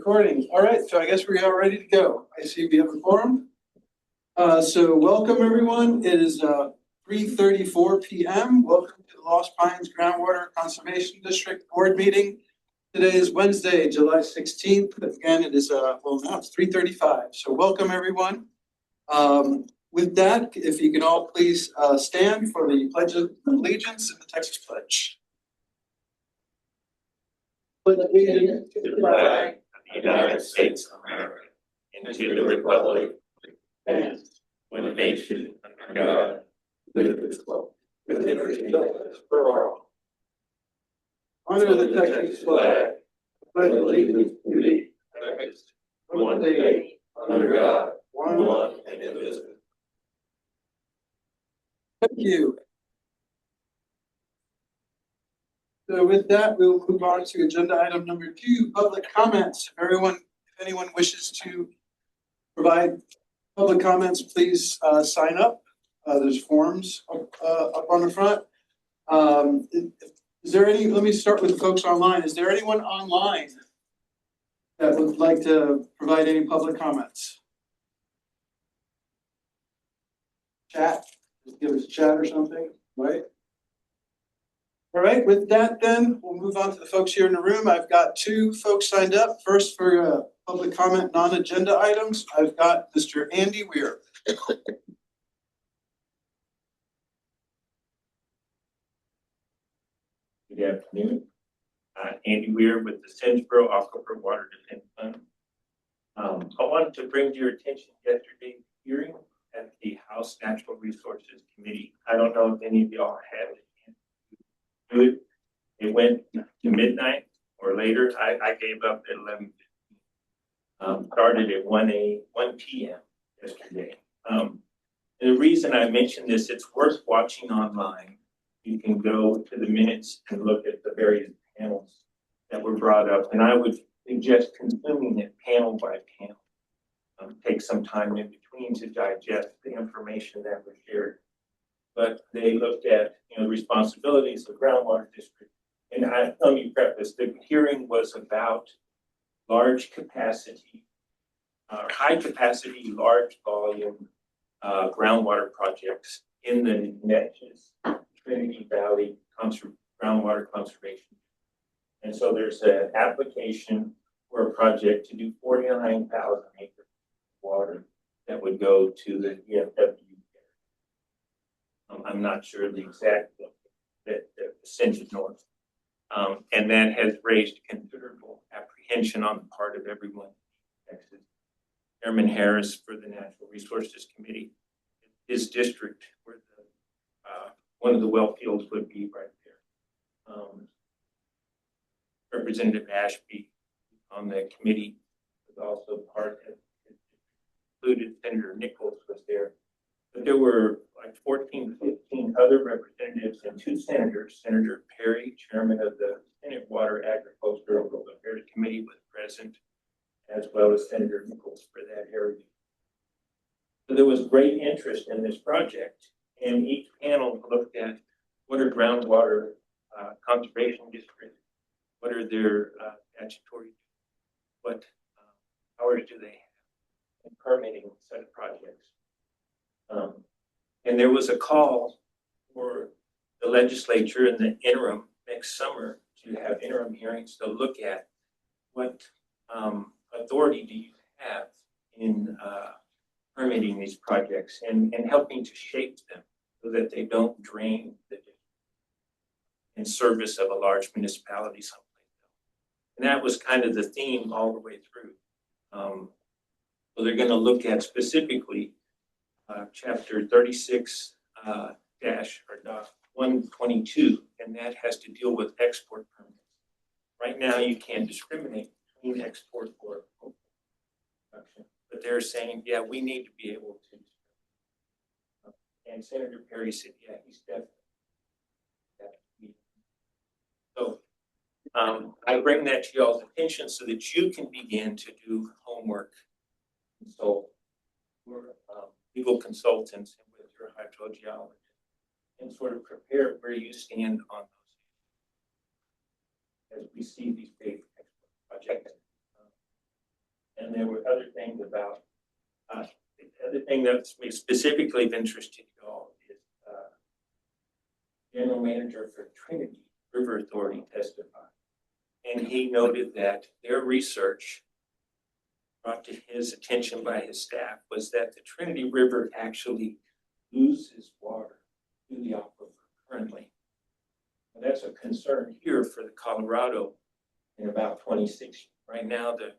Recording. All right, so I guess we are ready to go. I see we have a quorum. So welcome everyone. It is 3:34 p.m. Welcome to the Lost Pines Groundwater Conservation District Board meeting. Today is Wednesday, July 16th. Again, it is now it's 3:35. So welcome everyone. With that, if you can all please stand for the Pledge of Allegiance and the Texas Pledge. With allegiance to the flag of the United States of America and to the republic and one nation under God, with liberty for all. Honor the Texas flag, pledge allegiance to the one nation under God, one and indivisible. Thank you. So with that, we'll move on to agenda item number 2, public comments. If anyone wishes to provide public comments, please sign up. There's forms up on the front. Is there any, let me start with folks online. Is there anyone online that would like to provide any public comments? Chat, just give us a chat or something, right? All right, with that then, we'll move on to the folks here in the room. I've got 2 folks signed up. First for public comment, non-agenda items. I've got Mr. Andy Weir. Good afternoon. Andy Weir with the Sinsboro Aquifer Water Defense Fund. I wanted to bring to your attention yesterday's hearing at the House Natural Resources Committee. I don't know if any of y'all had it. It went to midnight or later. I gave up at 11:15. Started at 1 p.m. yesterday. And the reason I mention this, it's worth watching online. You can go to the minutes and look at the various panels that were brought up. And I would suggest consuming it panel by panel. Take some time in between to digest the information that was shared. But they looked at, responsibilities of groundwater district. And let me preface, the hearing was about large capacity, high capacity, large volume groundwater projects in the Neches, Trinity Valley groundwater conservation. And so there's an application for a project to do 49,000 acres of water that would go to the EFW. I'm not sure the exact the percentage north. And that has raised considerable apprehension on the part of everyone in Texas. Chairman Harris for the Natural Resources Committee, his district where the one of the well fields would be right there. Representative Ashby on the committee was also part of it, included Senator Nichols was there. But there were like 14, 15 other representatives and 2 senators. Senator Perry, chairman of the Senate Water Agricultural Affairs Committee, was present, as well as Senator Nichols for that area. So there was great interest in this project, and each panel looked at what are groundwater conservation districts, what are their statutory, what powers do they have in permitting such projects. And there was a call for the legislature in the interim next summer to have interim hearings to look at what authority do you have in permitting these projects and helping to shape them so that they don't drain the in service of a large municipality someplace else. And that was kind of the theme all the way through. So they're going to look at specifically chapter 36 122, and that has to deal with export permits. Right now, you can't discriminate between export or production, but they're saying, yeah, we need to be able to. And Senator Perry said, yeah, he's definitely. So I bring that to y'all's attention so that you can begin to do homework. So we're legal consultants and with your hydrogeologist and sort of prepare where you stand on those as we see these big projects. And there were other things about, the other thing that's specifically of interest to you all is General Manager for Trinity River Authority testified. And he noted that their research brought to his attention by his staff was that the Trinity River actually loses water to the aquifer currently. And that's a concern here for the Colorado in about 26. Right now, the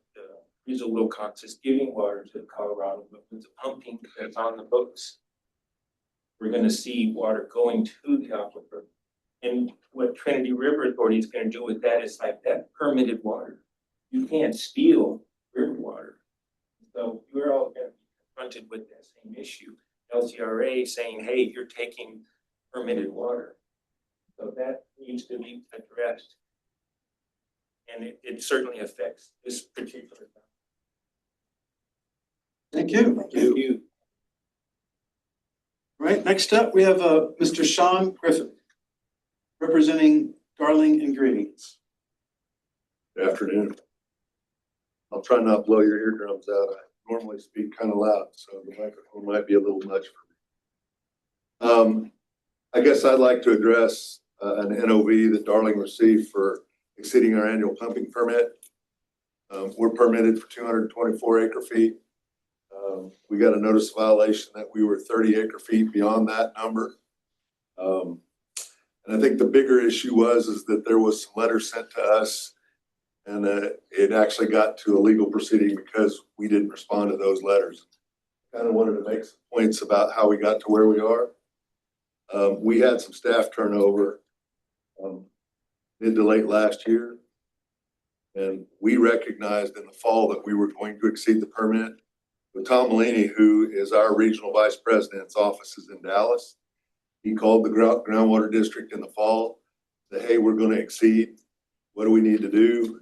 Rizzo Wilcox is giving water to the Colorado, but with the pumping that's on the books, we're going to see water going to the aquifer. And what Trinity River Authority is going to do with that is like that permitted water. You can't steal river water. So we're all going to be confronted with that same issue. LCRA saying, hey, you're taking permitted water. So that needs to be addressed. And it certainly affects this particular. Thank you. Thank you. Right, next up, we have Mr. Sean Griffin, representing Darling Ingredients. Good afternoon. I'll try not to blow your eardrums out. I normally speak kind of loud, so the microphone might be a little much for me. I guess I'd like to address an NOV that Darling received for exceeding our annual pumping permit. We're permitted for 224 acre feet. We got a notice of violation that we were 30 acre feet beyond that number. And I think the bigger issue is that there was some letters sent to us, and it actually got to a legal proceeding because we didn't respond to those letters. Kind of wanted to make some points about how we got to where we are. We had some staff turnover mid to late last year, and we recognized in the fall that we were going to exceed the permit. But Tom Malini, who is our regional vice president's office is in Dallas, he called the groundwater district in the fall, said, hey, we're going to exceed. What do we need to do?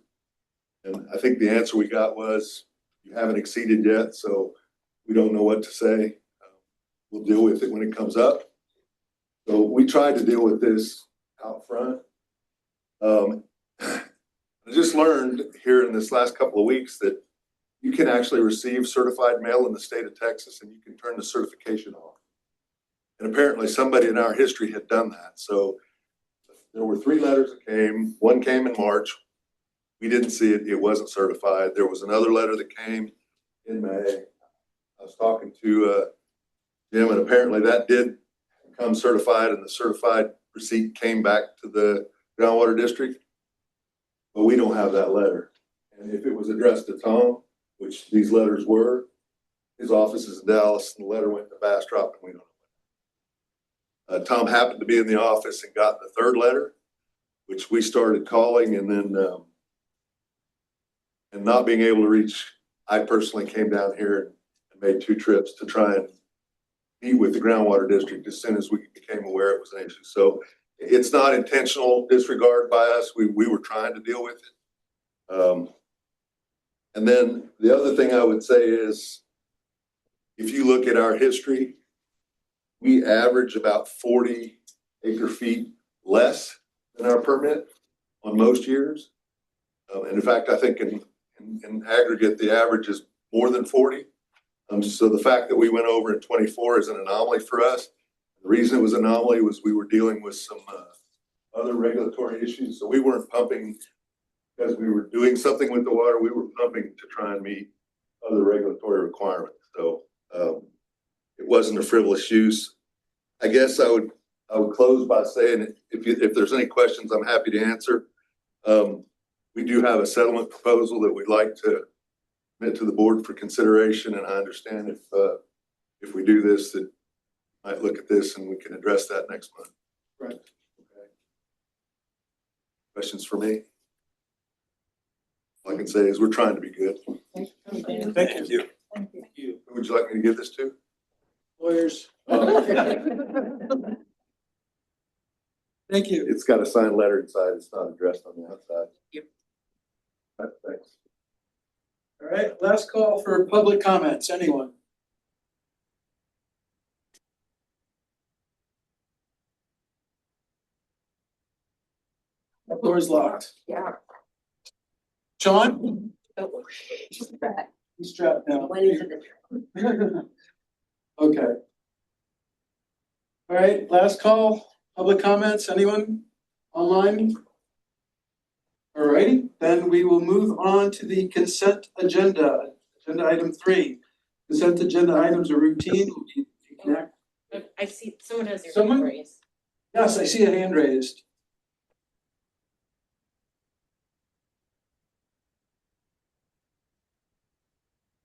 And I think the answer we got was, you haven't exceeded yet, so we don't know what to say. We'll deal with it when it comes up. So we tried to deal with this out front. I just learned here in this last couple of weeks that you can actually receive certified mail in the state of Texas, and you can turn the certification off. And apparently somebody in our history had done that. So there were 3 letters that came. One came in March. We didn't see it. It wasn't certified. There was another letter that came in May. I was talking to Jim, and apparently that did become certified, and the certified receipt came back to the groundwater district. But we don't have that letter. And if it was addressed to Tom, which these letters were, his office is in Dallas, and the letter went to Bastrop, and we don't know. Tom happened to be in the office and got the 3rd letter, which we started calling, and then and not being able to reach, I personally came down here and made 2 trips to try and meet with the groundwater district as soon as we became aware it was an issue. So it's not intentional disregard by us. We were trying to deal with it. And then the other thing I would say is, if you look at our history, we average about 40 acre feet less than our permit on most years. And in fact, I think in aggregate, the average is more than 40. So the fact that we went over in 24 is an anomaly for us. The reason it was an anomaly was we were dealing with some other regulatory issues. So we weren't pumping because we were doing something with the water. We were pumping to try and meet other regulatory requirements. So it wasn't a frivolous use. I guess I would close by saying, if there's any questions, I'm happy to answer. We do have a settlement proposal that we'd like to submit to the board for consideration, and I understand if we do this, that might look at this and we can address that next month. Right. Okay. Questions for me? All I can say is we're trying to be good. Thank you. Thank you. Who would you like me to give this to? Lawyers. Thank you. It's got a signed letter inside. It's not addressed on the outside. Yep. Thanks. All right, last call for public comments. Anyone? The door is locked. Yeah. Sean? Oh, just that. He's strapped down. Waiting for the. Okay. All right, last call, public comments, anyone online? All righty, then we will move on to the consent agenda, agenda item 3. Consent agenda items are routine. I see, someone has their Someone? hand raised. Yes, I see a hand raised.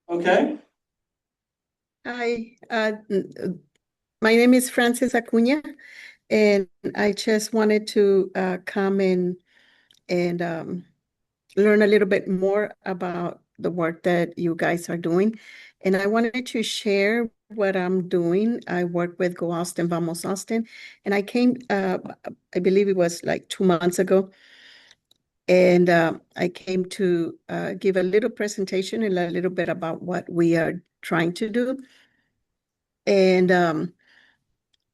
Okay, Hi, my name is Francis Acuna, and I just wanted to come and learn a little bit more about the work that you guys are doing. And I wanted to share what I'm doing. I work with Go Austin, Vamos Austin, and I came, I believe it was like 2 months ago, and I came to give a little presentation and a little bit about what we are trying to do. And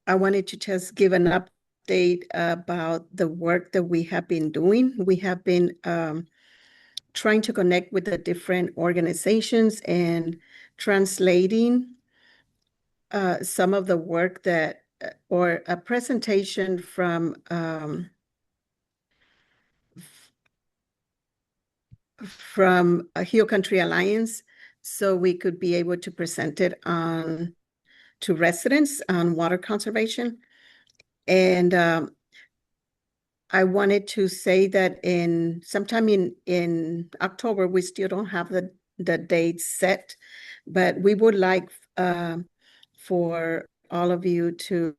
I wanted to just give an update about the work that we have been doing. We have been trying to connect with the different organizations and translating some of the work that, or a presentation from a Hill Country Alliance, so we could be able to present it to residents on water conservation. And I wanted to say that sometime in October, we still don't have the date set, but we would like for all of you to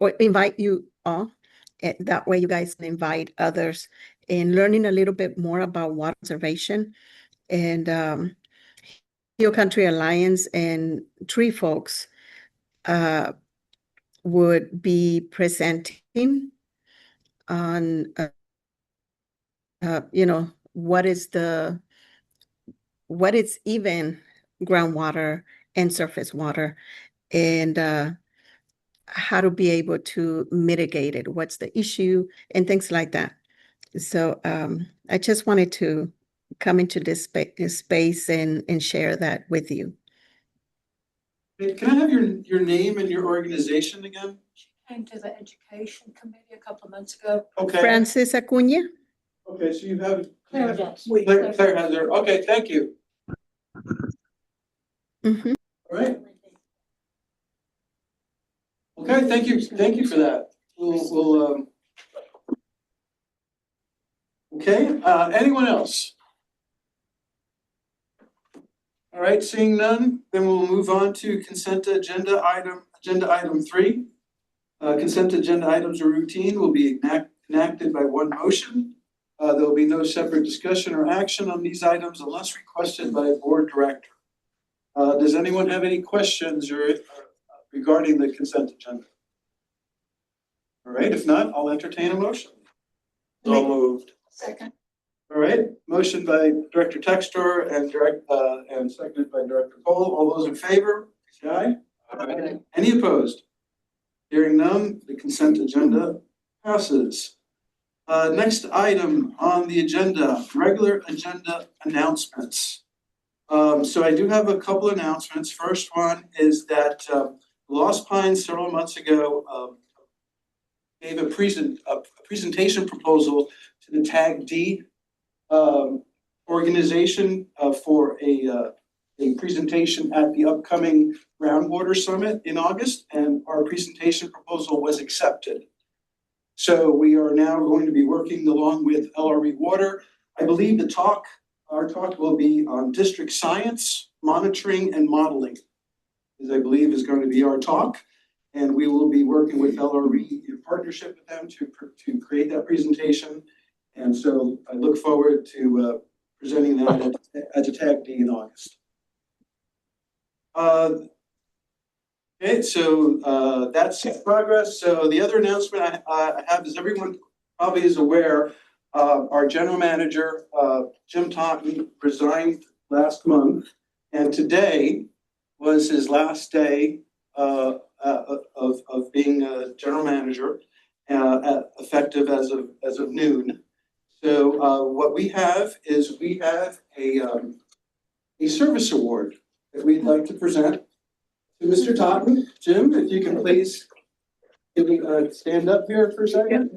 or invite you all. That way you guys can invite others in learning a little bit more about water conservation. And Hill Country Alliance and Tree Folks would be presenting on, what is even groundwater and surface water, and how to be able to mitigate it, what's the issue, and things like that. So I just wanted to come into this space and share that with you. Hey, can I have your name and your organization again? Came to the education committee a couple of months ago. Okay. Francis Acuna? Okay, so you have. Claire does. Claire has her, okay, thank you. Mm-hmm. All right, okay, thank you for that. We'll okay, anyone else? All right, seeing none, then we'll move on to consent agenda item 3. Consent agenda items are routine, will be enacted by one motion. There will be no separate discussion or action on these items unless requested by a board director. Does anyone have any questions regarding the consent agenda? All right, if not, I'll entertain a motion. So moved. Second. All right, motion by Director Textor and seconded by Director Cole. All those in favor, say aye. Aye. Any opposed? Hearing none, the consent agenda passes. Next item on the agenda, regular agenda announcements. So I do have a couple announcements. First one is that Lost Pines several months ago gave a presentation proposal to the TAG D organization for a presentation at the upcoming Groundwater Summit in August, and our presentation proposal was accepted. So we are now going to be working along with LRE Water. I believe our talk will be on district science, monitoring, and modeling, I believe is going to be our talk. And we will be working with LRE in partnership with them to create that presentation. And so I look forward to presenting that at the TAG D in August. Okay, so that's progress. So the other announcement I have, as everyone probably is aware, our general manager, Jim Totten, resigned last month, and today was his last day of being a general manager, effective as of noon. So what we have is we have a service award that we'd like to present to Mr. Totten. Jim, if you can please give me stand up here for a second.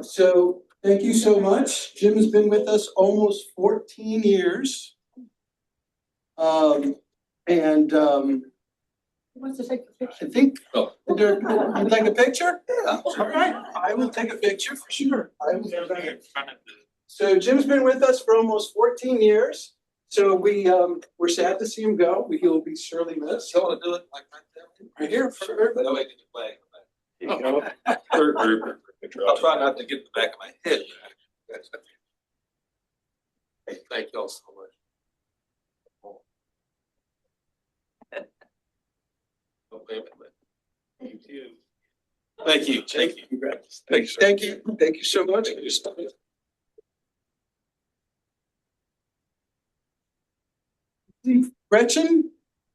So thank you so much. Jim has been with us almost 14 years. And Who wants to take a picture? I think, you'd like a picture? Yeah. All right, I will take a picture for sure. I will do that. So Jim's been with us for almost 14 years. So we're sad to see him go. He will be surely missed. You want to do it like Right here for everybody. that way you can play. You know, I'll try not to get the back of my head. Hey, thank you all so much. you too. Thank you. Thank you. Thank you, sir. Thank you. Thank you so much. Gretchen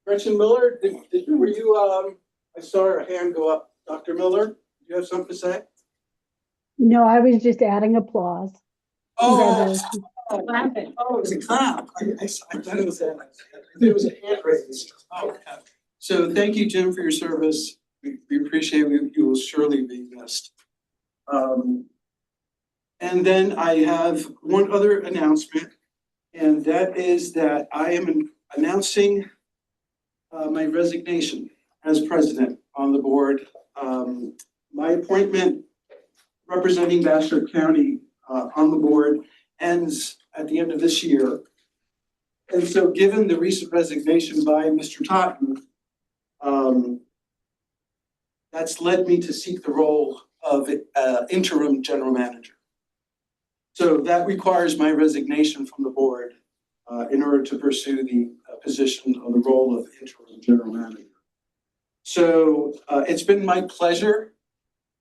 Miller, were you, I saw her hand go up. Dr. Miller, do you have something to say? No, I was just adding applause. Congratulations. Oh, it was a clap. I thought it was a hand raise. Oh, yeah. So thank you, Jim, for your service. We appreciate it. You will surely be missed. And then I have one other announcement, and that is that I am announcing my resignation as president on the board. My appointment representing Bastrop County on the board ends at the end of this year. And so given the recent resignation by Mr. Totten, that's led me to seek the role of interim general manager. So that requires my resignation from the board in order to pursue the position of the role of interim general manager. So it's been my pleasure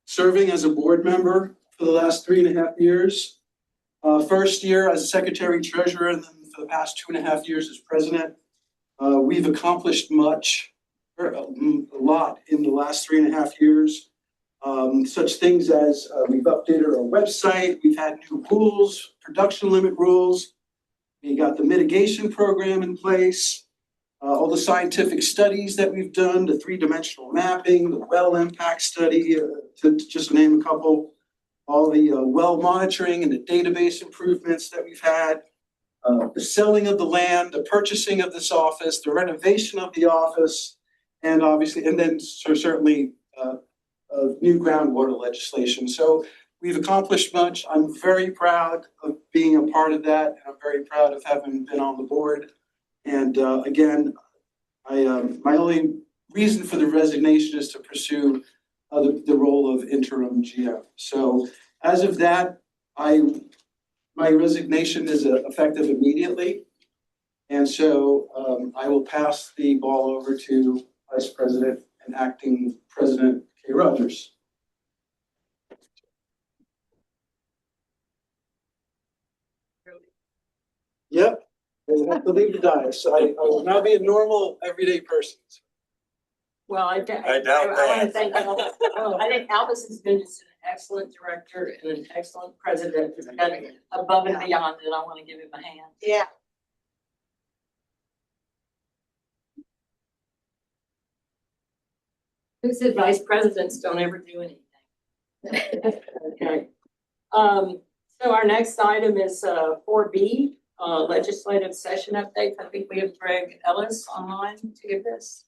serving as a board member for the last 3.5 years. First year as secretary treasurer, and then for the past 2.5 years as president. We've accomplished much, a lot in the last 3.5 years. Such things as we've updated our website, we've had new rules, production limit rules. We got the mitigation program in place, all the scientific studies that we've done, the 3-dimensional mapping, the well impact study, to just name a couple, all the well monitoring and the database improvements that we've had, the selling of the land, the purchasing of this office, the renovation of the office, and obviously, and then certainly new groundwater legislation. So we've accomplished much. I'm very proud of being a part of that. And I'm very proud of having been on the board. And again, my only reason for the resignation is to pursue the role of interim GM. So as of that, my resignation is effective immediately. And so I will pass the ball over to Vice President and Acting President Kay Rogers. Yep, I have to leave the dais. I will now be a normal, everyday person. Well, I doubt want to that. thank Albus. I think Albus has been just an excellent director and an excellent president. He's done above and beyond, and I want to give him a hand. Yeah. Who said vice presidents don't ever do anything? Okay. So our next item is 4B, legislative session updates. I think we have Greg Ellis online to give this.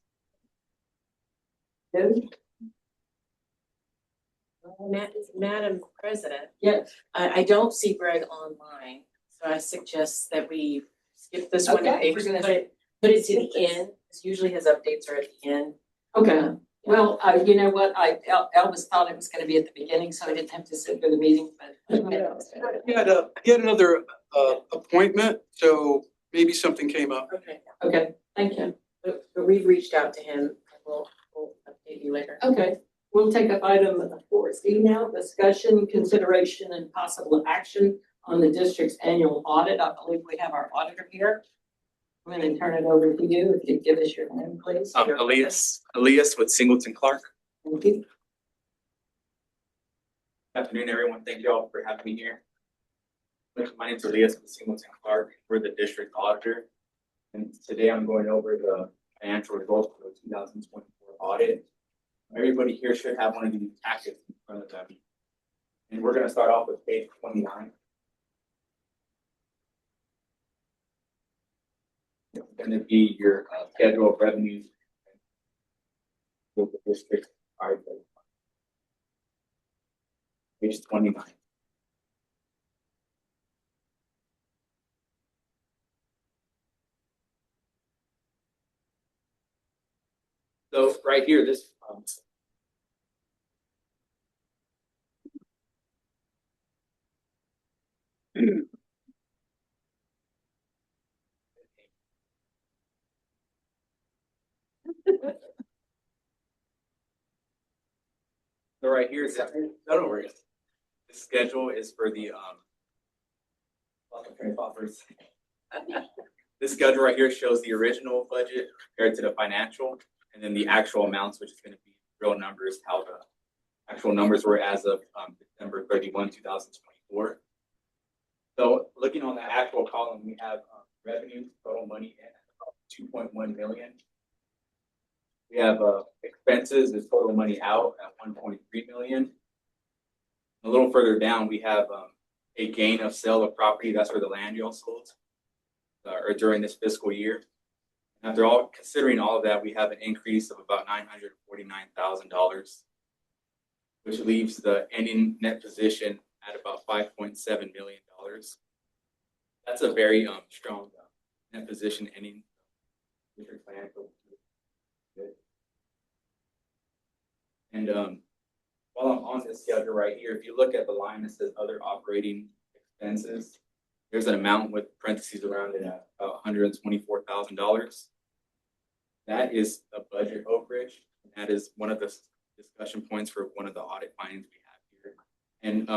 Good. Madam President, Yes. I don't see Greg online, so I suggest that we skip this one. Okay, and we're gonna- put it to the end, because usually his updates are at the end. Okay. Well, you know what? Elvis thought it was going to be at the beginning, so I didn't have to sit through the meeting, but. He had another appointment, so maybe something came up. Okay. Okay, thank you. But we've reached out to him, and we'll update you later. Okay, we'll take up item 4C now, discussion, consideration, and possible action on the district's annual audit. I believe we have our auditor here. I'm going to turn it over to you. If you'd give us your name, please. Elias with Singleton Clark. Thank you. Afternoon, everyone. Thank you all for having me here. My name's Elias with Singleton Clark. We're the district auditor. And today I'm going over the financial results for the 2024 audit. Everybody here should have one of these packets in front of them. And we're going to start off with page 29. It's going to be your schedule of revenues with the district. Page 29. So right here, this so right here is don't worry. The schedule is for the this schedule right here shows the original budget compared to the financial, and then the actual amounts, which is going to be real numbers, how the actual numbers were as of December 31, 2024. So looking on the actual column, we have revenue, total money in 2.1 million. We have expenses is total money out at 1.3 million. A little further down, we have a gain of sale of property. That's where the land y'all sold or during this fiscal year. After all, considering all of that, we have an increase of about $949,000, which leaves the ending net position at about $5.7 million. That's a very strong net position ending. And while I'm on this schedule right here, if you look at the line that says other operating expenses, there's an amount with parentheses around it at about $124,000. That is a budget overage. That is one of the discussion points for one of the audit findings we have here. And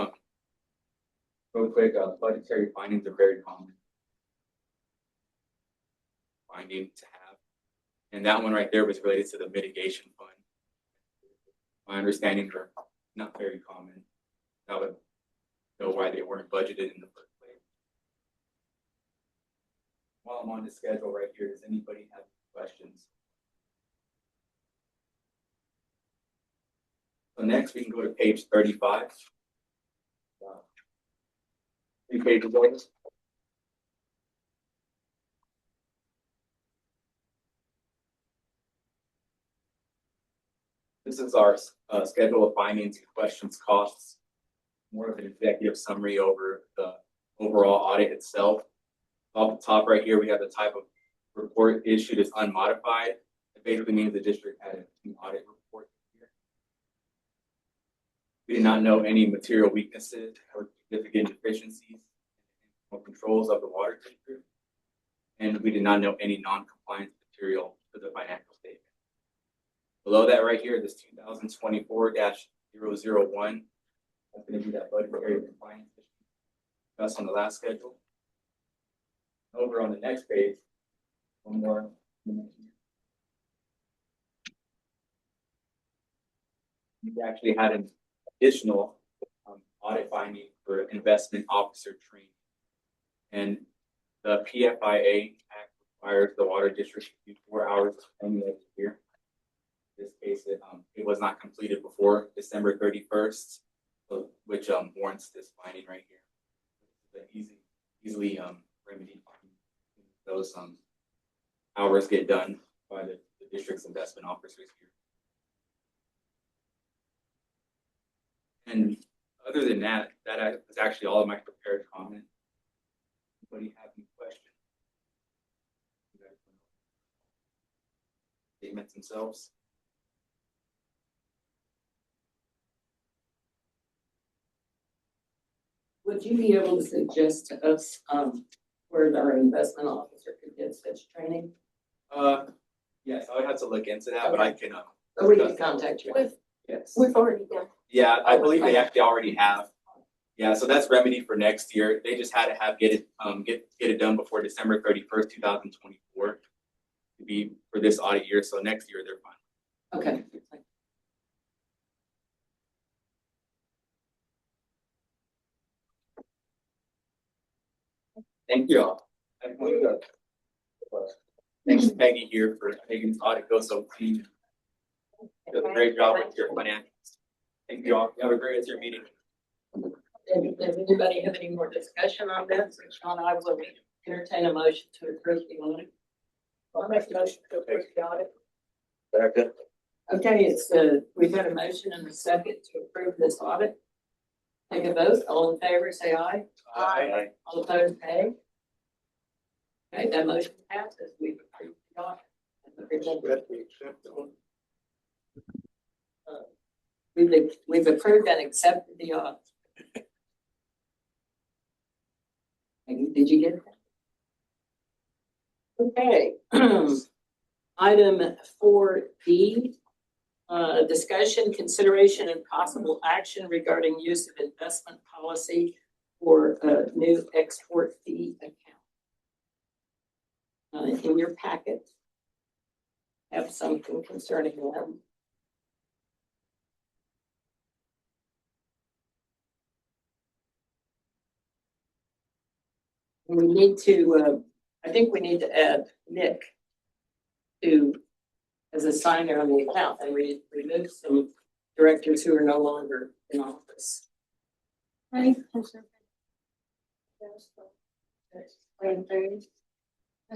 real quick, budgetary findings are very common finding to have. And that one right there was related to the mitigation fund. My understanding are not very common. That would know why they weren't budgeted in the first place. While I'm on the schedule right here, does anybody have questions? So next we can go to page 35. 3 pages over. This is our schedule of findings, questions, costs, more of an executive summary over the overall audit itself. Off the top right here, we have the type of report issued as unmodified. It basically means the district had an audit report here. We did not know any material weaknesses or significant deficiencies or controls of the water district. And we did not know any non-compliance material for the financial statement. Below that right here, this 2024-001, that's going to be that budgetary compliance issue. That's on the last schedule. Over on the next page, one more. We actually had an additional audit finding for investment officer training. And the PFIA Act requires the water district to do 4 hours of training every year. In this case, it was not completed before December 31st, which warrants this finding right here. It's an easily remedied finding. Those hours get done by the district's investment officers here. And other than that, that is actually all of my prepared comments. Anybody have any questions? Statements themselves. Would you be able to suggest to us, where our investment officer could get such training? Yes, I would have to look into that, but I can. Or we can contact you. Yes. We've already done. Yeah, I believe they actually already have. Yeah, so that's remedy for next year. They just had to get it done before December 31st, 2024 to be for this audit year. So next year they're fine. Okay. Thank you all. Thanks Peggy here for making this audit go so clean. You did a great job with your financials. Thank you all. Have a great rest of your meeting. Does anybody have any more discussion on this? If not, I will entertain a motion to approve the audit. I'll make a motion to approve the audit. Second. Okay, we've got a motion and a second to approve this audit. Take a vote. All in favor, say aye. Aye. All opposed, nay. Okay, that motion passes. We've approved the audit. We've approved and accepted the audit. Did you get that? Okay. Item 4D, discussion, consideration, and possible action regarding use of investment policy for a new export fee account. In your packet, have something concerning them. We need to, I think we need to add Nick as a signer on the account and remove some directors who are no longer in office. Right. Because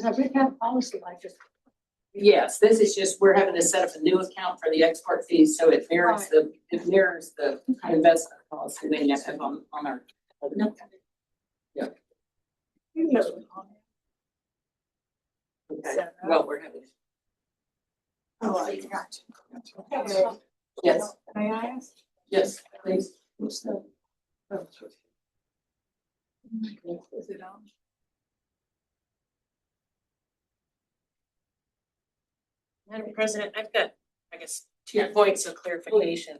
I think have policy like this. Yes, this is just, we're having to set up a new account for the export fees, so it mirrors the investment policy we have on our. Yeah. Okay, well, we're having. Oh, I got you. Yes, May I ask? yes, please. What's the? Is it on? Madam President, I've got, I guess, 2 points of clarification.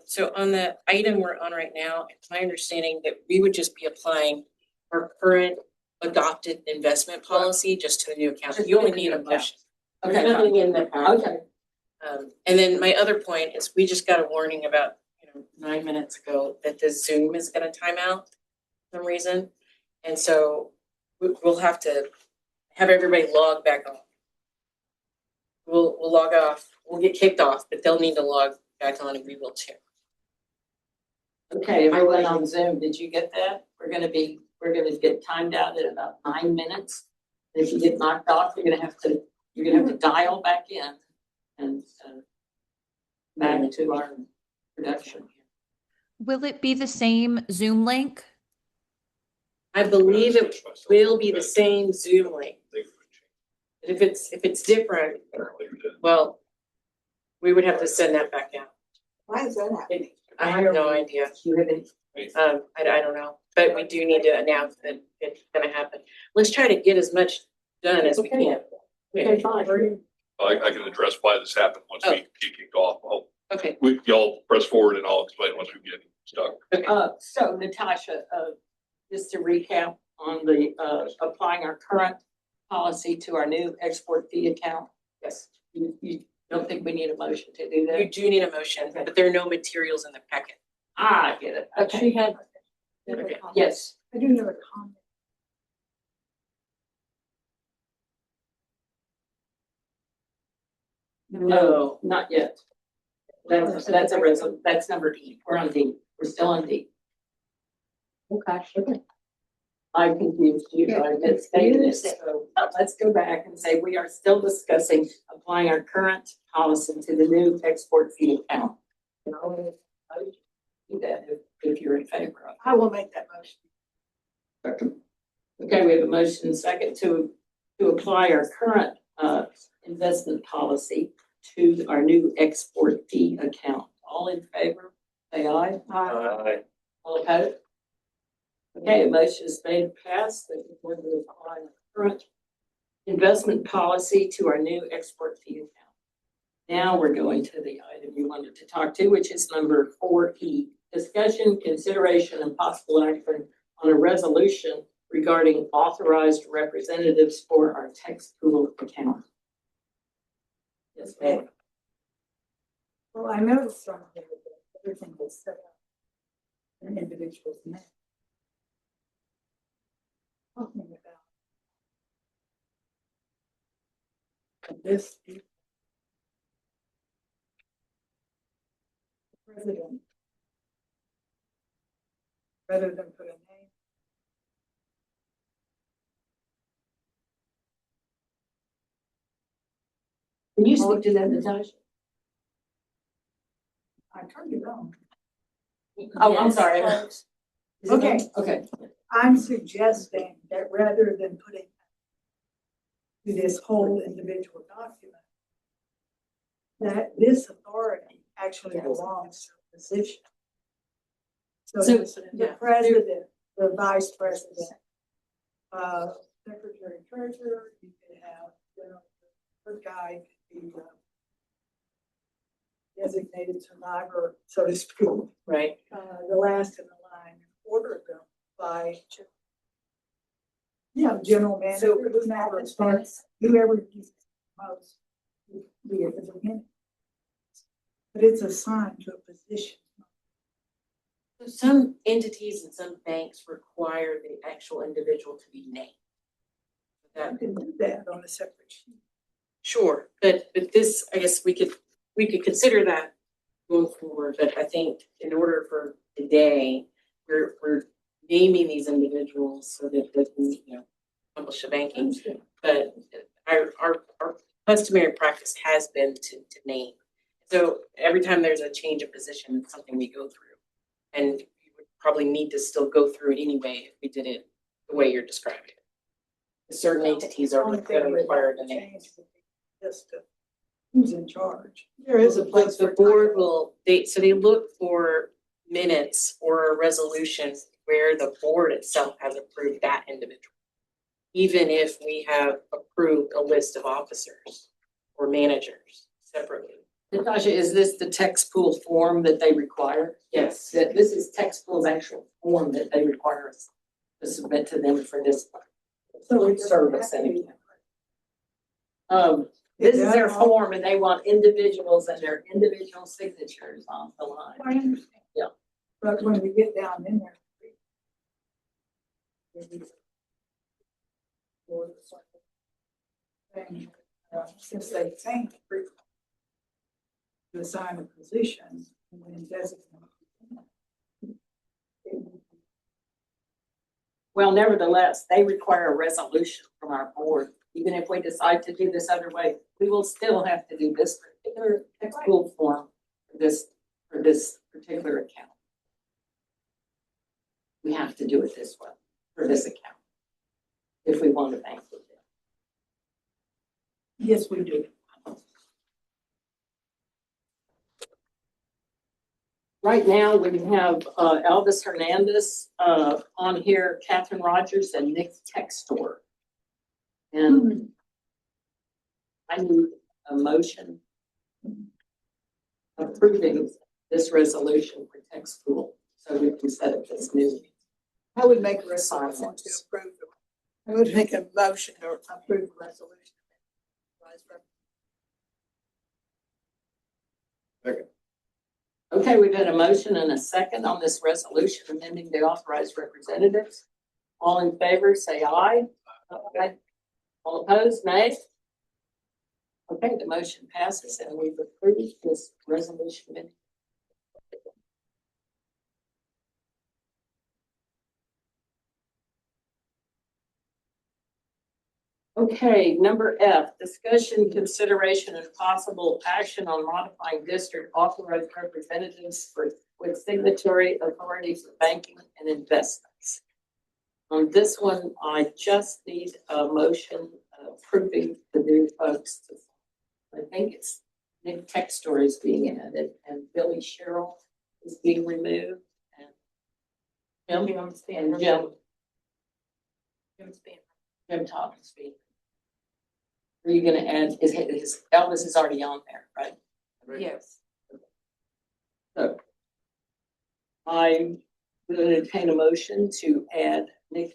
So on the item we're on right now, it's my understanding that we would just be applying our current adopted investment policy just to a new account. You only need a motion. Okay. Nothing in the packet. Okay. And then my other point is we just got a warning about, 9 minutes ago that the Zoom is gonna time out for some reason. And so we'll have to have everybody log back on. We'll log off, we'll get kicked off, but they'll need to log back on and we will too. Okay, everyone on Zoom, did you get that? We're gonna get timed out at about 9 minutes. If you get knocked off, you're gonna have to dial back in and back to our production. Will it be the same Zoom link? I believe it will be the same Zoom link. If it's different, well, we would have to send that back out. Why is that happening? I have no idea. I don't know, but we do need to announce that it's gonna happen. Let's try to get as much done as we can. Okay, fine. I can address why this happened once we get kicked off. Okay. Y'all press forward and I'll explain once we get stuck. So Natasha, just to recap on the, applying our current policy to our new export fee account. Yes. You don't think we need a motion to do that? You do need a motion, but there are no materials in the packet. I get it. But she Okay. had. Okay. Yes. I do have a comment. No, not yet. That's that's number D. We're on D. We're still on D. Okay. I confused you. I misstated it. So let's go back and say we are still discussing applying our current policy to the new export fee account. And I'll do that if you're in favor of it. I will make that motion. Okay, we have a motion and second to apply our current investment policy to our new export fee account. All in favor, say aye. Aye. All opposed? Okay, a motion is made and passed that we're going to apply our current investment policy to our new export fee account. Now we're going to the item you wanted to talk to, which is number 4E. Discussion, consideration, and possible action on a resolution regarding authorized representatives for our tax pool account. Yes, ma'am. Well, I noticed on here that everything was set up. An individual's name. talking about this president, rather than put a name. Can you speak to that, Natasha? I turned it on. Oh, I'm sorry. Yes. Is it on? Okay. Okay. I'm suggesting that rather than putting to this whole individual document, that this authority actually belongs to the position. So So, the yeah. president, the vice president, secretary treasurer, you could have, third guy could be designated survivor, so to speak. Right. The last in the line, order them by, general manager, whoever uses most, be at the beginning. But it's assigned to a position. So some entities and some banks require the actual individual to be named. You can do that on a separate sheet. Sure, but this, I guess we could consider that going forward, but I think in order for today, we're naming these individuals so that they can, accomplish the banking. But our customary practice has been to name. So every time there's a change of position, it's something we go through. And you would probably need to still go through it anyway if we did it the way you're describing it. Certain entities are Only thing going to we'd require have the to name. change would be just who's in charge. There is a place The for board title. they look for minutes or a resolution where the board itself has approved that individual. Even if we have approved a list of officers or managers separately. Natasha, is this the text pool form that they require? Yes. That this is text pool's actual form that they require us to submit to them for this So it doesn't service. have to be- This is their form and they want individuals and their individual signatures on the line. I understand. Yeah. But when we get down in there. Since they think to assign a position and then designate. Well, nevertheless, they require a resolution from our board. Even if we decide to do this other way, we will still have to do this particular text pool form for this particular account. We have to do it this way for this account. If we want to bank with it. Yes, we do. Right now, we have Elvis Hernandez on here, Catherine Rogers and Nick Textor. And I need a motion approving this resolution for text pool so we can set up this new. I would make a resolution to approve it. I would make a motion to approve the resolution. Okay, we've had a motion and a second on this resolution amending the authorized representatives. All in favor, say aye. Aye. All opposed, nay. Okay, the motion passes and we've approved this resolution. Okay, number F, discussion, consideration, and possible action on modifying district authorized representatives with signatory authority for banking and investments. On this one, I just need a motion approving the new folks. I think it's Nick Textor is being added and Billy Sherrill is being removed and Jim Thomas being. Are you gonna add, his Elvis is already on there, right? Yes. So I would entertain a motion to add Nick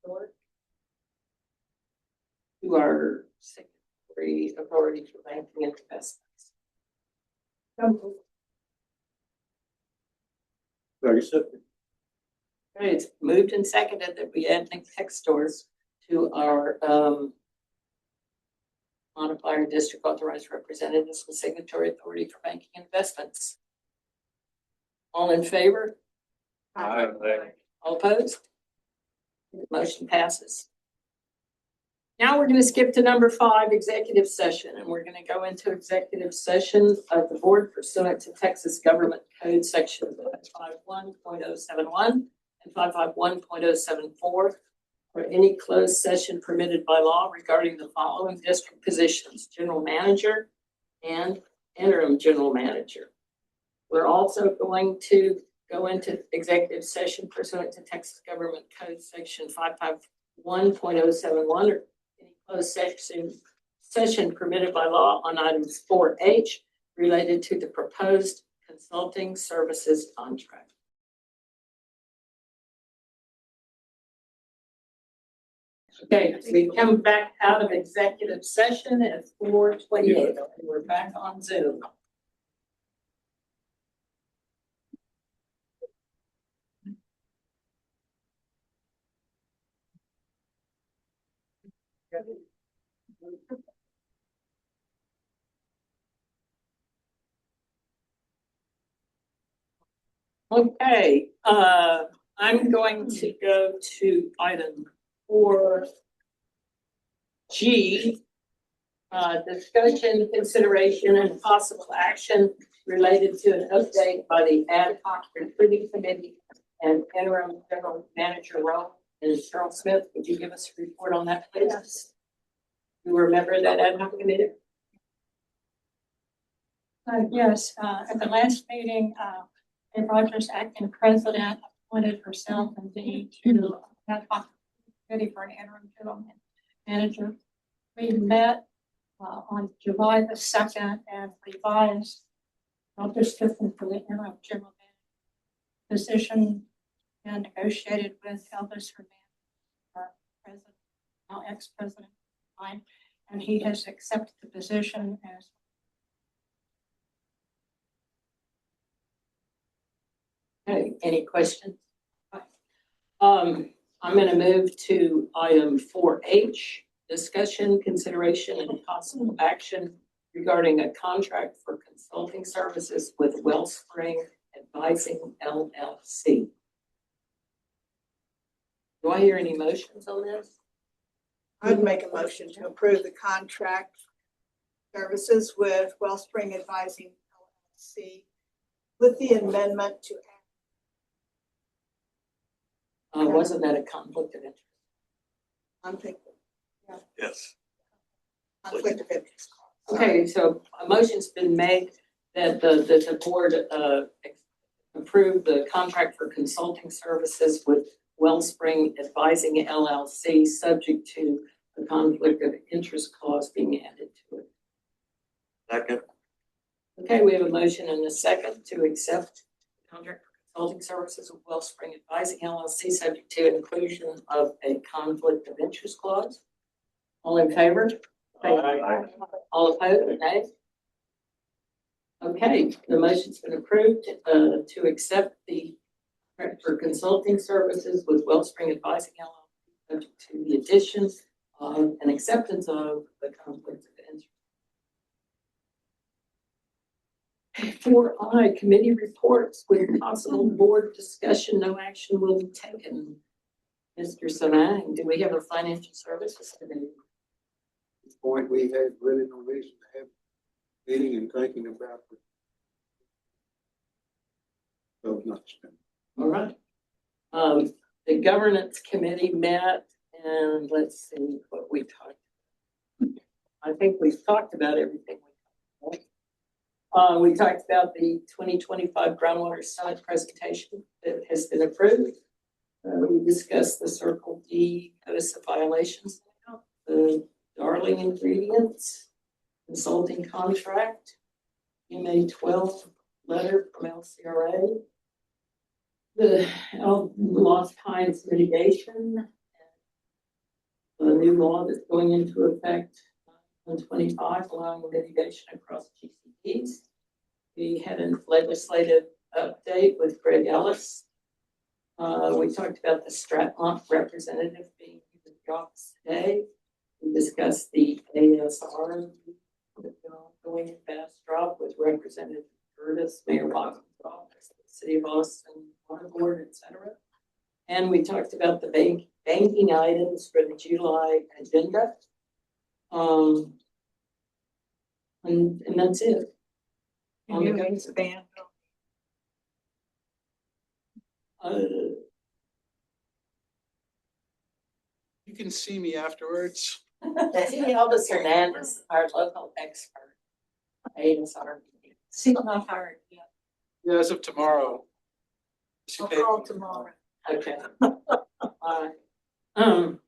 Textor to our secretary authority for banking and investments. Like you said, Okay, it's moved and seconded that we add Link Tech Stores to our modifier district authorized representatives with signatory authority for banking investments. All in favor? Aye. All opposed? Motion passes. Now we're gonna skip to number 5, executive session, and we're gonna go into executive session of the board pursuant to Texas Government Code Section 551.071 and 551.074 for any closed session permitted by law regarding the following district positions: general manager and interim general manager. We're also going to go into executive session pursuant to Texas Government Code Section 551.071 or any closed session permitted by law on items 4H related to the proposed consulting services contract. Okay, we come back out of executive session at 4:28, and we're back on Zoom. Okay, I'm going to go to item 4G. Discussion, consideration, and possible action related to an update by the ad hoc recruiting committee and interim general manager role. And Cheryl Smith, would you give us a report on that, please? Yes. You remember that ad hoc committee? Yes, at the last meeting, Dave Rogers, acting president, appointed herself and me to ad hoc committee for an interim general manager. We met on July the 2nd and revised job description for the interim general manager position and negotiated with Elvis Hernandez, our president, now ex-president, and he has accepted the position as Okay, any questions? I'm gonna move to item 4H, discussion, consideration, and possible action regarding a contract for consulting services with Wellspring Advising LLC. Do I hear any motions on this? I'd make a motion to approve the contract services with Wellspring Advising LLC with the amendment to Wasn't that a conflict of interest? Yes. conflict of interest. Okay, so a motion's been made that the board approve the contract for consulting services with Wellspring Advising LLC, subject to the conflict of interest clause being added to it. Second. Okay, we have a motion and a second to accept the contract for consulting services with Wellspring Advising LLC, subject to inclusion of a conflict of interest clause. All in favor? Aye. All opposed? Nay? Okay, the motion's been approved to accept the contract for consulting services with Wellspring Advising LLC, subject to the addition of an acceptance of the conflict of interest. 4I, committee reports with possible board discussion, no action will be taken. Mr. Sanang, do we have a financial services committee? At this point, we had really no reason to have a meeting and thinking about it. So not spent. All right. The governance committee met and let's see what we talked. I think we've talked about everything. We talked about the 2025 Groundwater Summit presentation that has been approved. We discussed the Circle D notice of violations, the Darling ingredients, consulting contract, MA 12 letter from LCRA, the Lost Pines litigation, the new law that's going into effect on 25, allowing litigation across GCPs. We had a legislative update with Greg Ellis. We talked about the Stratmont representative being in the office today. We discussed the ASR going in Bastrop with Representative Curtis, Mayor Watson's office, the City of Austin, Water Board, et cetera. And we talked about the banking items for the July agenda. And that's it. Can you expand? You can see me afterwards. Elvis Hernandez, our local expert. ASR. See, not hard yet. Yeah, as of tomorrow. I'll call tomorrow. Okay. And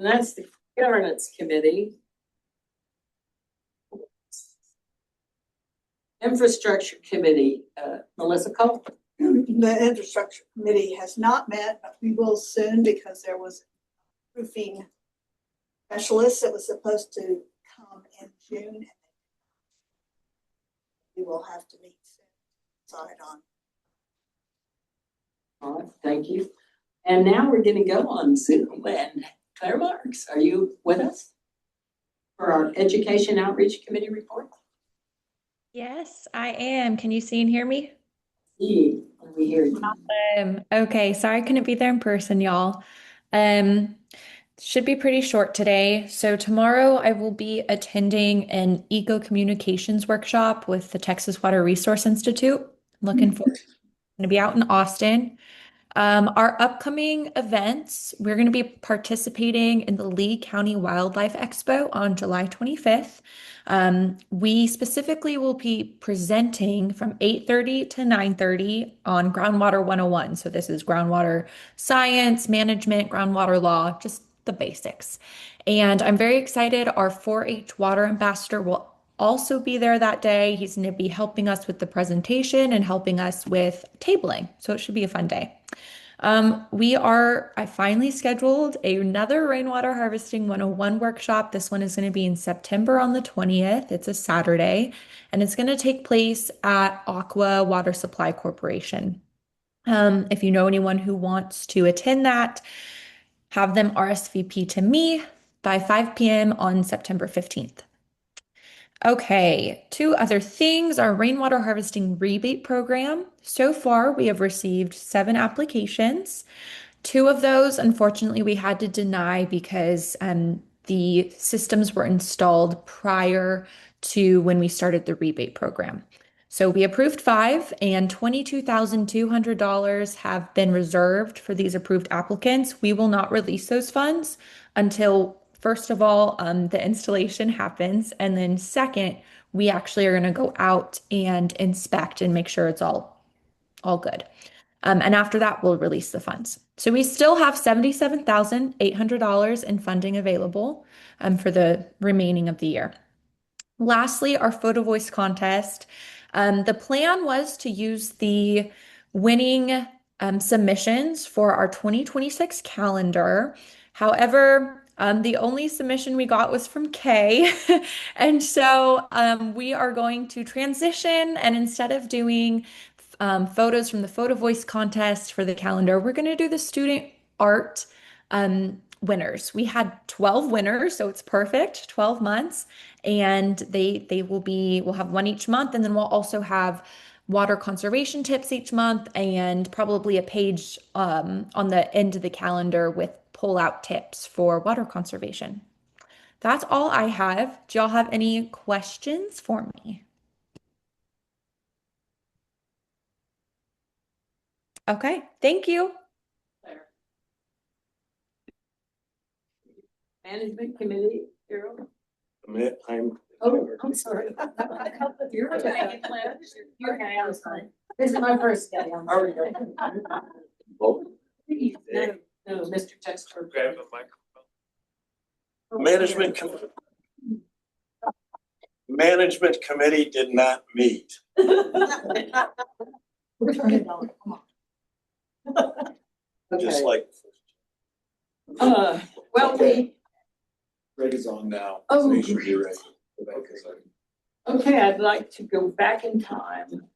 that's the governance committee. Infrastructure committee, Melissa Cole. The infrastructure committee has not met, but we will soon because there was a roofing specialist that was supposed to come in June. We will have to meet soon, decide on. All right, thank you. And now we're gonna go on Zoom, and Claire Marks, are you with us for our Education Outreach Committee report? Yes, I am. Can you see and hear me? Yeah, we hear you. Okay, sorry I couldn't be there in person, y'all. Should be pretty short today. So tomorrow I will be attending an eco communications workshop with the Texas Water Resource Institute. Looking forward to be out in Austin. Our upcoming events, we're going to be participating in the Lee County Wildlife Expo on July 25th. We specifically will be presenting from 8:30 to 9:30 on Groundwater 101. So this is groundwater science, management, groundwater law, just the basics. And I'm very excited. Our 4-H water ambassador will also be there that day. He's going to be helping us with the presentation and helping us with tabling. So it should be a fun day. I finally scheduled another Rainwater Harvesting 101 workshop. This one is going to be in September on the 20th. It's a Saturday, and it's going to take place at Aqua Water Supply Corporation. If you know anyone who wants to attend that, have them RSVP to me by 5 p.m. on September 15th. Okay, two other things, our rainwater harvesting rebate program. So far, we have received 7 applications. 2 of those, unfortunately, we had to deny because the systems were installed prior to when we started the rebate program. So we approved 5, and $22,200 have been reserved for these approved applicants. We will not release those funds until, first of all, the installation happens, and then second, we actually are going to go out and inspect and make sure it's all good. And after that, we'll release the funds. So we still have $77,800 in funding available for the remaining of the year. Lastly, our photo voice contest. The plan was to use the winning submissions for our 2026 calendar. However, the only submission we got was from Kay. And so we are going to transition, and instead of doing photos from the photo voice contest for the calendar, we're going to do the student art winners. We had 12 winners, so it's perfect, 12 months. And we'll have one each month, and then we'll also have water conservation tips each month and probably a page on the end of the calendar with pull-out tips for water conservation. That's all I have. Do y'all have any questions for me? Okay, thank you. Management committee, Carol? I'm sorry. You're okay. You're okay, I'm sorry. This is my first day. I'm sorry. No, Mr. Texter. Grab a microphone. Management committee did not meet. We're turning it on, come on. Just Okay. like Well, Ready's on now. Oh. So you should be ready. okay, I'd like to go back in time.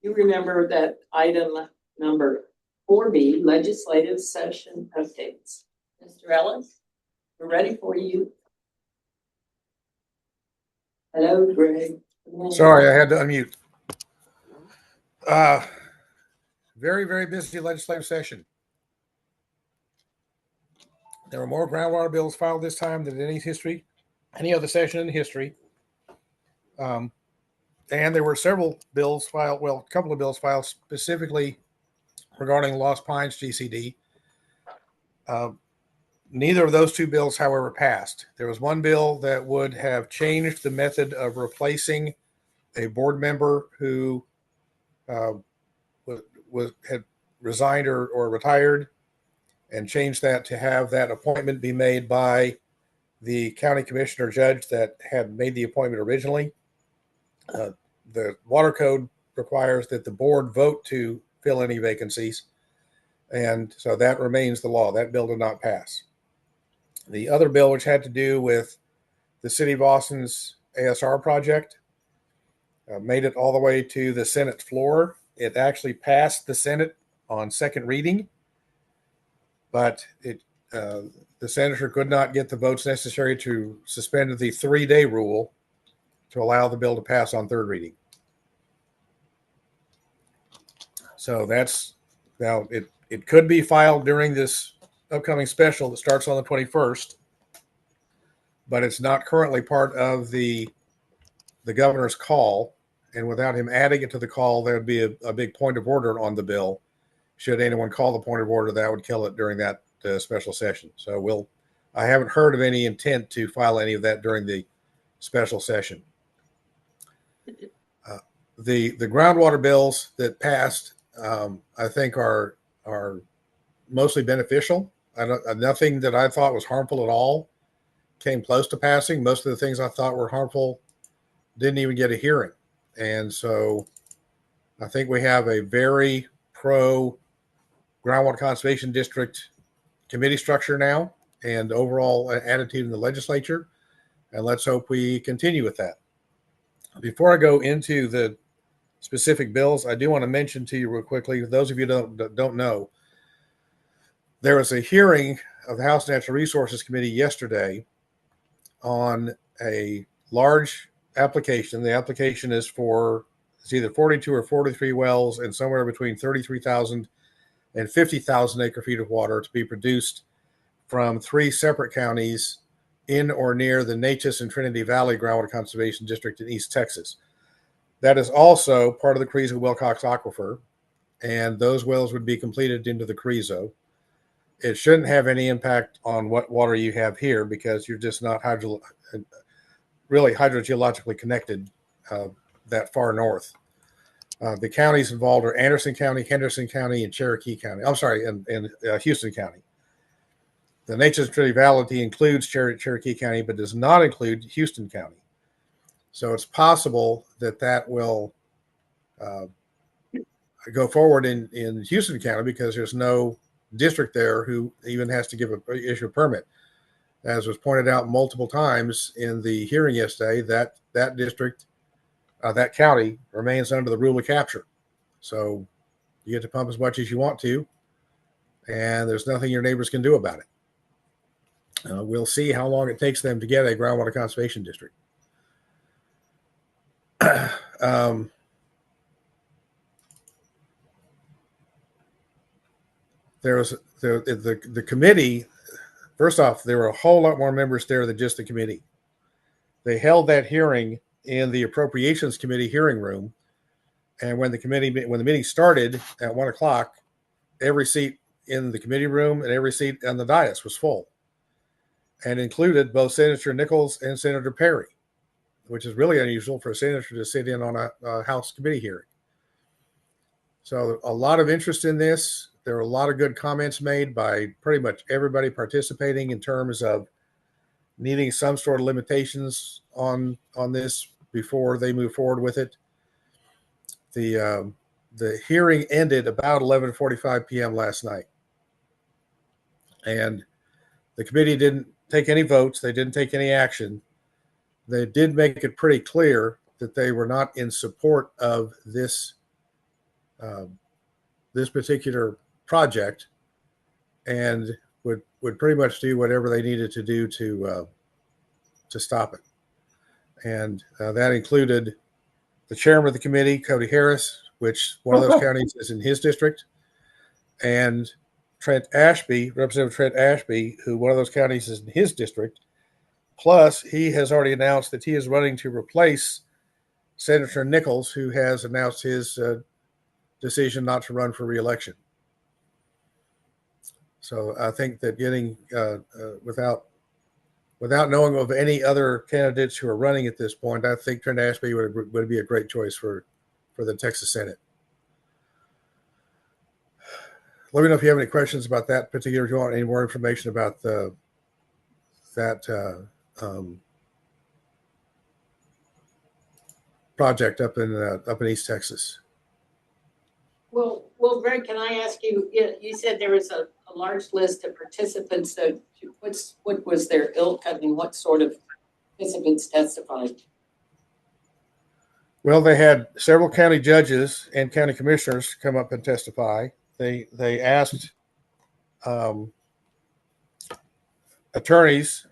You remember that item number 4B, legislative session updates. Mr. Ellis, we're ready for you. Hello, Greg. Sorry, I had to unmute. Very, very busy legislative session. There were more groundwater bills filed this time than any other session in history. And there were several bills filed, well, a couple of bills filed specifically regarding Lost Pines GCD. Neither of those two bills, however, passed. There was one bill that would have changed the method of replacing a board member who had resigned or retired, and changed that to have that appointment be made by the county commissioner judge that had made the appointment originally. The water code requires that the board vote to fill any vacancies, and so that remains the law. That bill did not pass. The other bill, which had to do with the city of Austin's ASR project, made it all the way to the Senate floor. It actually passed the Senate on second reading, but the senator could not get the votes necessary to suspend the 3-day rule to allow the bill to pass on third reading. So that's now it could be filed during this upcoming special that starts on the 21st, but it's not currently part of the governor's call. And without him adding it to the call, there would be a big point of order on the bill. Should anyone call the point of order, that would kill it during that special session. So I haven't heard of any intent to file any of that during the special session. The groundwater bills that passed, I think are mostly beneficial. Nothing that I thought was harmful at all came close to passing. Most of the things I thought were harmful didn't even get a hearing. And so I think we have a very pro groundwater conservation district committee structure now and overall attitude in the legislature. And let's hope we continue with that. Before I go into the specific bills, I do want to mention to you real quickly, those of you that don't know, there was a hearing of the House Natural Resources Committee yesterday on a large application. The application is for it's either 42 or 43 wells and somewhere between 33,000 and 50,000 acre feet of water to be produced from 3 separate counties in or near the Natchez and Trinity Valley Groundwater Conservation District in East Texas. That is also part of the Carrizo-Wilcox Aquifer, and those wells would be completed into the Carrizo. It shouldn't have any impact on what water you have here because you're just not really hydrogeologically connected that far north. The counties involved are Anderson County, Henderson County, and Cherokee County. I'm sorry, and Houston County. The Natchez and Trinity Valley includes Cherokee County, but does not include Houston County. So it's possible that will go forward in Houston County because there's no district there who even has to issue a permit. As was pointed out multiple times in the hearing yesterday, that district, that county remains under the rule of capture. So you get to pump as much as you want to, and there's nothing your neighbors can do about it. We'll see how long it takes them to get a groundwater conservation district. The committee. First off, there were a whole lot more members there than just the committee. They held that hearing in the Appropriations Committee hearing room, and when the meeting started at 1:00, every seat in the committee room and every seat on the dais was full, and included both Senator Nichols and Senator Perry, which is really unusual for a senator to sit in on a House committee hearing. So a lot of interest in this. There were a lot of good comments made by pretty much everybody participating in terms of needing some sort of limitations on this before they move forward with it. The hearing ended about 11:45 p.m. last night, and the committee didn't take any votes. They didn't take any action. They did make it pretty clear that they were not in support of this this particular project and would pretty much do whatever they needed to do to stop it. And that included the chairman of the committee, Cody Harris, which one of those counties is in his district, and Representative Trent Ashby, who one of those counties is in his district. Plus, he has already announced that he is running to replace Senator Nichols, who has announced his decision not to run for re-election. So I think that getting without knowing of any other candidates who are running at this point, I think Trent Ashby would be a great choice for the Texas Senate. Let me know if you have any questions about that particular. If you want any more information about that project up in East Texas. Well, Greg, can I ask you, you said there was a large list of participants, so what was their ilk? I mean, what sort of participants testified? Well, they had several county judges and county commissioners come up and testify. They asked attorneys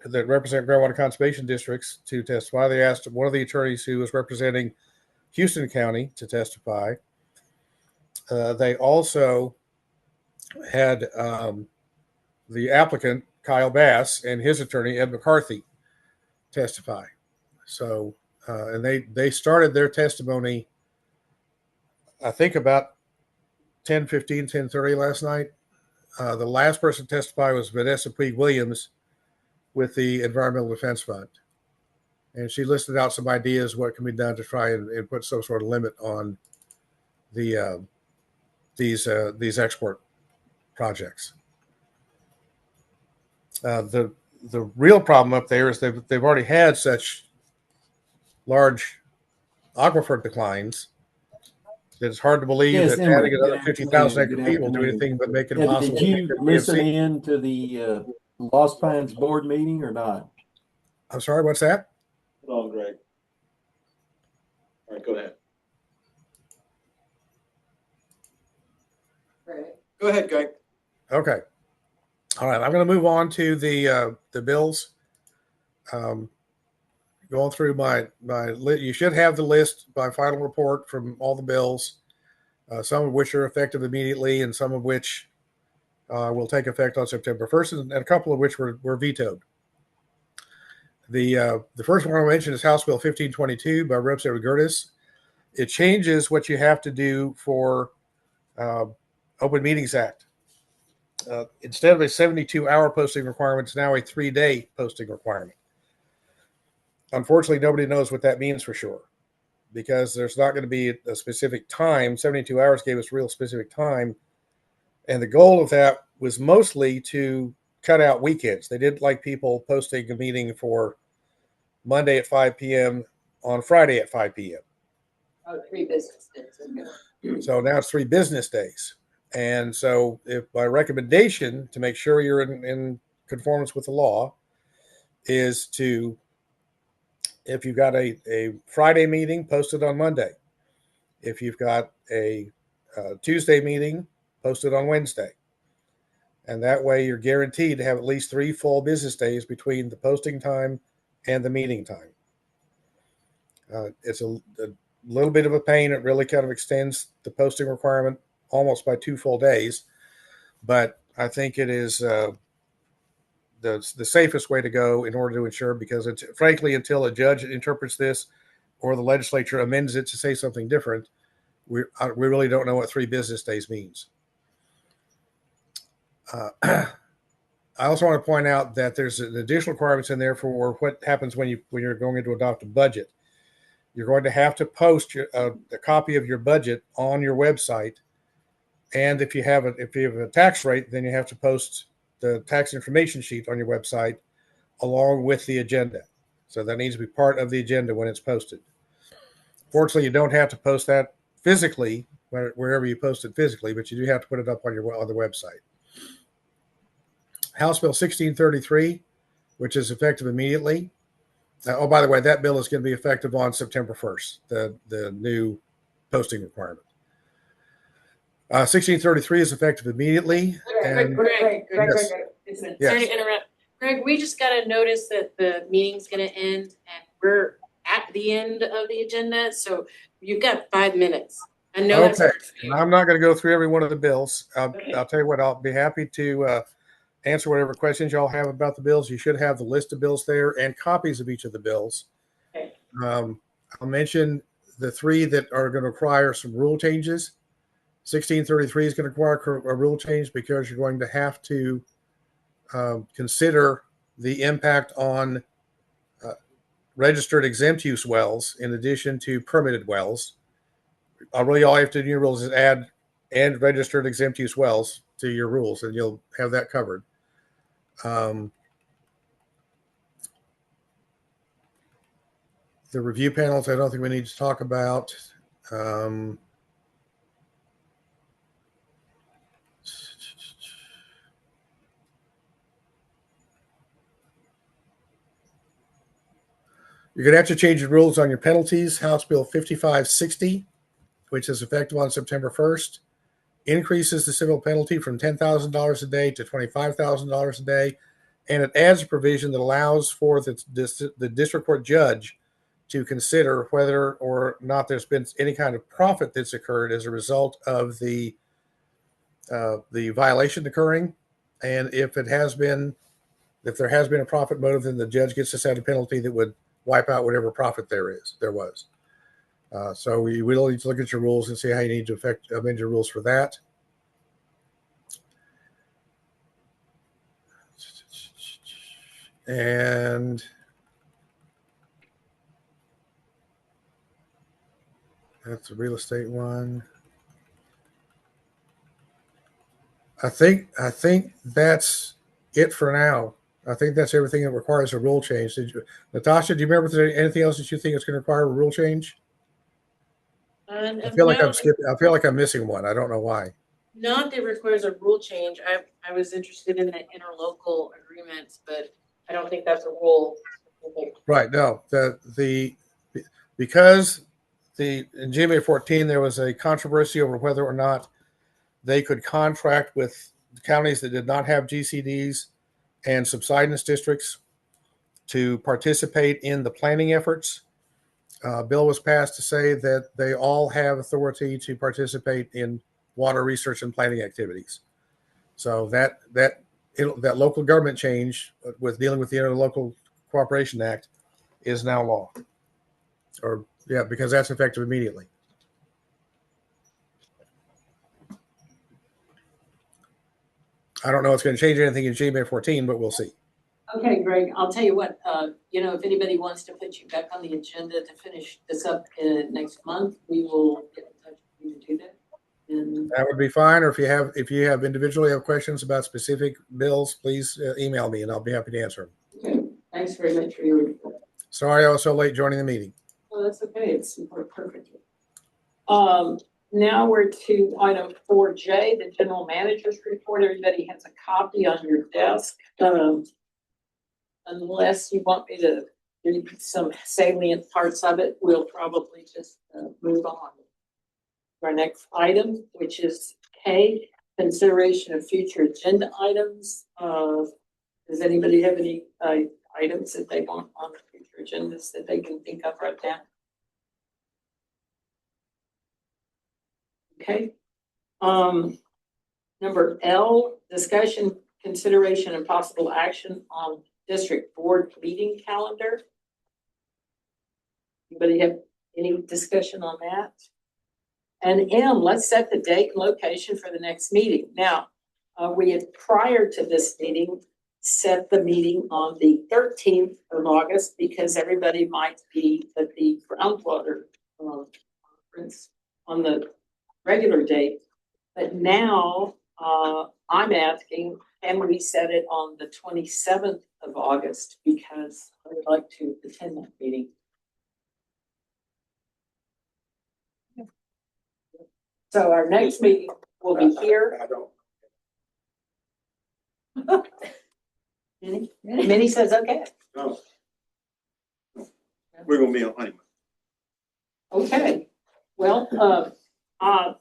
that represent groundwater conservation districts to testify. They asked one of the attorneys who was representing Houston County to testify. They also had the applicant, Kyle Bass, and his attorney, Ed McCarthy, testify. So, and they started their testimony, I think, about 10:15, 10:30 last night. The last person to testify was Vanessa Puig Williams with the Environmental Defense Fund. And she listed out some ideas what can be done to try and put some sort of limit on the these export projects. The real problem up there is they've already had such large aquifer declines that it's hard to believe that adding another 50,000 acre feet will do anything but make it impossible. Did you listen in to the Lost Pines board meeting or not? I'm sorry, what's that? Hold on, Greg. All right, go ahead. Go ahead, Greg. Okay. All right. I'm going to move on to the bills. Going through my you should have the list by final report from all the bills, some of which are effective immediately and some of which will take effect on September 1st, and a couple of which were vetoed. The first one I mentioned is House Bill 1522 by Representative Gertis. It changes what you have to do for Open Meetings Act. Instead of a 72-hour posting requirement, it's now a 3-day posting requirement. Unfortunately, nobody knows what that means for sure, because there's not going to be a specific time. 72 hours gave us real specific time. And the goal of that was mostly to cut out weekends. They didn't like people posting a meeting for Monday at 5 p.m. on Friday at 5 p.m. Oh, 3 business days. Okay. So now it's 3 business days. And so if my recommendation to make sure you're in conformance with the law is to, if you've got a Friday meeting, post it on Monday. If you've got a Tuesday meeting, post it on Wednesday. And that way you're guaranteed to have at least 3 full business days between the posting time and the meeting time. It's a little bit of a pain. It really kind of extends the posting requirement almost by 2 full days. But I think it is the safest way to go in order to ensure, because it's frankly, until a judge interprets this or the legislature amends it to say something different, we really don't know what 3 business days means. I also want to point out that there's an additional requirements in there for what happens when you're going to adopt a budget. You're going to have to post a copy of your budget on your website, and if you have a tax rate, then you have to post the tax information sheet on your website along with the agenda. So that needs to be part of the agenda when it's posted. Fortunately, you don't have to post that physically wherever you post it physically, but you do have to put it up on the website. House Bill 1633, which is effective immediately. Oh, by the way, that bill is going to be effective on September 1st, the new posting requirement. 1633 is effective immediately. And Greg, yes, sorry yes. to interrupt. Greg, we just got a notice that the meeting's gonna end and we're at the end of the agenda, so you've got 5 minutes. I know that's. Okay, and I'm not going to go through every one of the bills. Okay. I'll tell you what, I'll be happy to answer whatever questions y'all have about the bills. You should have the list of bills there and copies of each of the bills. Okay. I'll mention the three that are going to require some rule changes. 1633 is going to require a rule change because you're going to have to consider the impact on registered exempt use wells in addition to permitted wells. Really, all you have to do in your rules is add and registered exempt use wells to your rules, and you'll have that covered. The review panels, I don't think we need to talk about. You're going to have to change the rules on your penalties. House Bill 5560, which is effective on September 1st, increases the civil penalty from $10,000 a day to $25,000 a day, and it adds a provision that allows for the district court judge to consider whether or not there's been any kind of profit that's occurred as a result of the violation occurring, and if there has been a profit motive, then the judge gets to set a penalty that would wipe out whatever profit there was. So we will need to look at your rules and see how you need to amend your rules for that. And that's the real estate one. I think that's it for now. I think that's everything that requires a rule change. Natasha, do you remember if there's anything else that you think is going to require a rule change? I feel like I'm skipping. I feel like I'm missing one. I don't know why. Not that requires a rule change. I was interested in the interlocal agreements, but I don't think that's a rule. Right. No, because in GMA 14 there was a controversy over whether or not they could contract with counties that did not have GCDs and subsidence districts to participate in the planning efforts. A bill was passed to say that they all have authority to participate in water research and planning activities. So that local government change with dealing with the Interlocal Cooperation Act is now law. Because that's effective immediately. I don't know it's going to change anything in GMA 14, but we'll see. Okay, Greg, I'll tell you what, if anybody wants to put you back on the agenda to finish this up next month, we will get in touch with you to do that. And that would be fine. Or if you have individually have questions about specific bills, please email me and I'll be happy to answer them. okay, thanks very much for your report. Sorry I was so late joining the meeting. Oh, that's okay. It's perfect. Now we're to item 4J, the general manager's report. Everybody has a copy on your desk. Unless you want me to read some salient parts of it, we'll probably just move on to our next item, which is K, consideration of future agenda items. Does anybody have any items that they want on the future agendas that they can think of right now? Okay. Number L, discussion, consideration, and possible action on district board meeting calendar. Anybody have any discussion on that? And M, let's set the date and location for the next meeting. Now, we had prior to this meeting set the meeting on the 13th of August because everybody might be at the Groundwater conference on the regular date. But now I'm asking, can we set it on the 27th of August? Because I would like to attend that meeting. So our next meeting will be here. Minnie says, okay. No. We're gonna be on honeymoon. Okay. Well, I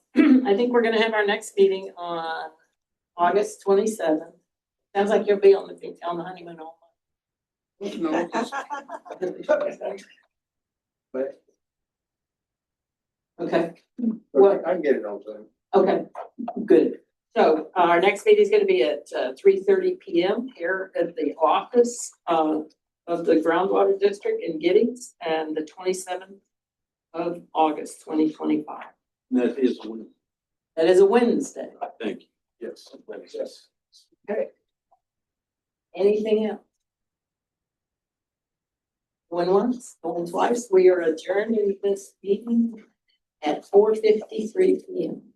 think we're gonna have our next meeting on August 27th. Sounds like you'll be on the honeymoon all No, just- month. but Okay, I can get it on time. okay, good. So our next meeting is gonna be at 3:30 PM here at the office of the Groundwater District in Giddings, and the 27th of August, 2025. That is one. That is a Wednesday. Thank you. Yes. Yes. Okay. Anything else? Going once, going twice, we are adjourned in this meeting at 4:53 PM.